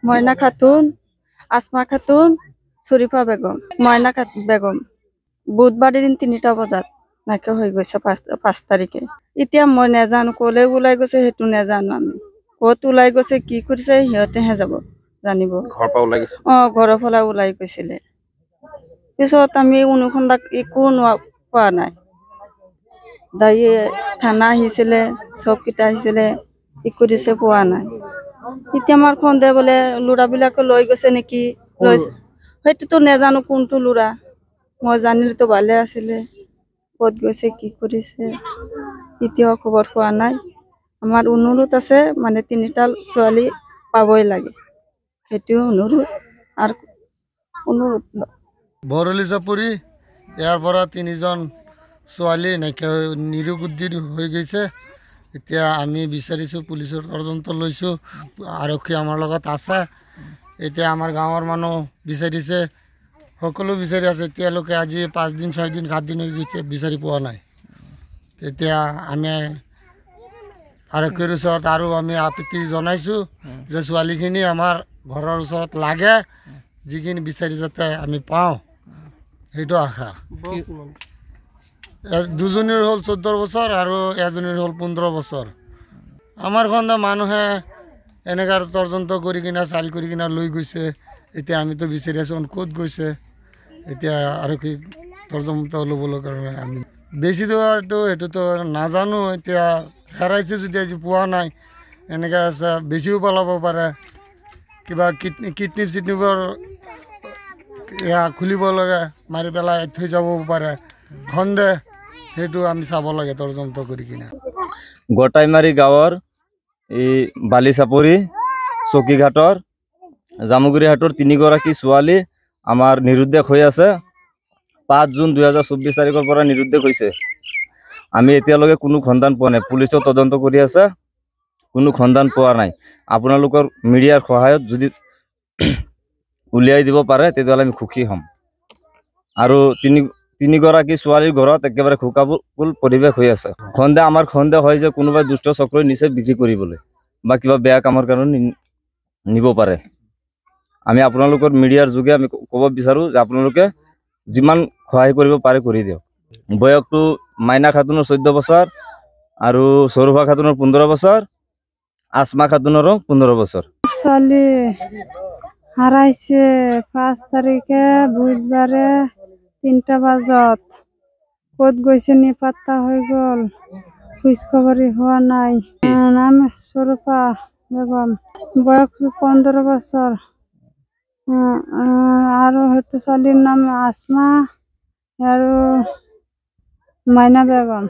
ময়না খাতুন, আসমা খাতুন, শৰীফা বেগম, ময়না বেগম বুধবাৰ দিন 3টা বজাত নাইকিয়া হৈ গৈছে 5 তাৰিখে। এতিয়া মই নাজানো কলে ওলাই গৈছে সেইটো নাজানো আমি ক'ত ওলাই গৈছে কি কৰিছে সিহঁতেহে যাব জানিব। ঘৰৰ পৰা ওলাই গৈছিলে পিছত আমি অনুসন্ধান একো পোৱা নাই। দাই থানা আহিছিলে চবকেইটা আহিছিলে একো দিছে পোৱা নাই। এতিয়া আমাৰ সন্দেহ বোলে ল'ৰাবিলাকে লৈ গৈছে নেকি সেইটোতো নাজানো কোনটো ল'ৰা। মই জানিলেতো ভালে আছিলে ক'ত গৈছে কি কৰিছে এতিয়াও খবৰ পোৱা নাই। আমাৰ অনুৰোধ আছে মানে 3টা ছোৱালী পাবই লাগে সেইটো অনুৰোধ আৰু অনুৰোধ। বৰলি চাপৰি ইয়াৰ পৰা 3জন ছোৱালী নাইকিয়া নিৰুদ্দিৰ হৈ গৈছে। এতিয়া আমি বিচাৰিছোঁ পুলিচৰ তদন্ত লৈছোঁ আৰক্ষী আমাৰ লগত আছে। এতিয়া আমাৰ গাঁৱৰ মানুহ বিচাৰিছে সকলো বিচাৰি আছে এতিয়ালৈকে আজি 5 দিন 6 দিন 7 দিন হৈ গৈছে বিচাৰি পোৱা নাই। এতিয়া আমি আৰক্ষীৰ ওচৰত আৰু আমি আপত্তি জনাইছোঁ যে ছোৱালীখিনি আমাৰ ঘৰৰ ওচৰত লাগে যিখিনি বিচাৰি যাতে আমি পাওঁ সেইটো আশা। দুজনীৰ হ'ল 14 বছৰ আৰু এজনীৰ হ'ল 15 বছৰ। আমাৰ খণ্ডৰ মানুহে এনেকৈ তদন্ত কৰি কিনে চাল কৰি কিনে লৈ গৈছে। এতিয়া আমিতো বিচাৰি আছোঁ ক'ত গৈছে এতিয়া আৰক্ষী তদন্ত ল'বলৈ কাৰণে আমি বেছি দূৰতো সেইটোতো নাজানো। এতিয়া হেৰাইছে যদি আজি পোৱা নাই এনেকৈ আছে বেছিও পেলাব পাৰে কিবা কিডনী চিডনীবোৰ খুলিব লাগে মাৰি পেলাই থৈ যাব পাৰে সন্দেহ সেইটো আমি চাব লাগে তদন্ত কৰি কিনে। গোটাইমাৰী গাঁৱৰ এই বালিচাপৰি চকীঘাটৰ জামুগুৰিহাটৰ 3গৰাকী ছোৱালী আমাৰ নিৰুদ্দেশ হৈ আছে। 5 জুন 2024 তাৰিখৰ পৰা নিৰুদ্দেশ হৈছে। আমি এতিয়ালৈকে কোনো সন্ধান পোৱা নাই। পুলিচৰ তদন্ত কৰি আছে কোনো সন্ধান পোৱা নাই। আপোনালোকৰ মিডিয়াৰ সহায়ত যদি উলিয়াই দিব পাৰে তেতিয়াহ'লে আমি সুখী হ'ম। আৰু 3গৰাকী ছোৱালীৰ ঘৰত একেবাৰে শোকাকুল পৰিৱেশ হৈ আছে। আমাৰ সন্দেহ হয় যে কোনোবাই দুষ্ট চক্ৰই নিচে বিক্ৰী কৰিবলৈ বা কিবা বেয়া কামৰ কাৰণে নিব পাৰে। আমি আপোনালোকৰ মিডিয়াৰ যোগে আমি ক'ব বিচাৰোঁ যে আপোনালোকে যিমান সহায় কৰিব পাৰে কৰি দিয়ক। বয়সটো মাইনা খাতুনৰ 14 বছৰ আৰু সৰুভা খাতুনৰ 15 বছৰ, আসমা খাতুনৰো 15 বছৰ। ছোৱালী হাৰাইছে 5 তাৰিখে বুধবাৰে 3টা বজাত। ক'ত গৈছে নিপাত্তা হৈ গ'ল খোজ খবৰি হোৱা নাই। নাম সৰুপা বেগম বয়স 15 বছৰ আৰু সেইটো ছোৱালীৰ নাম আসমা আৰু মাইনা বেগম।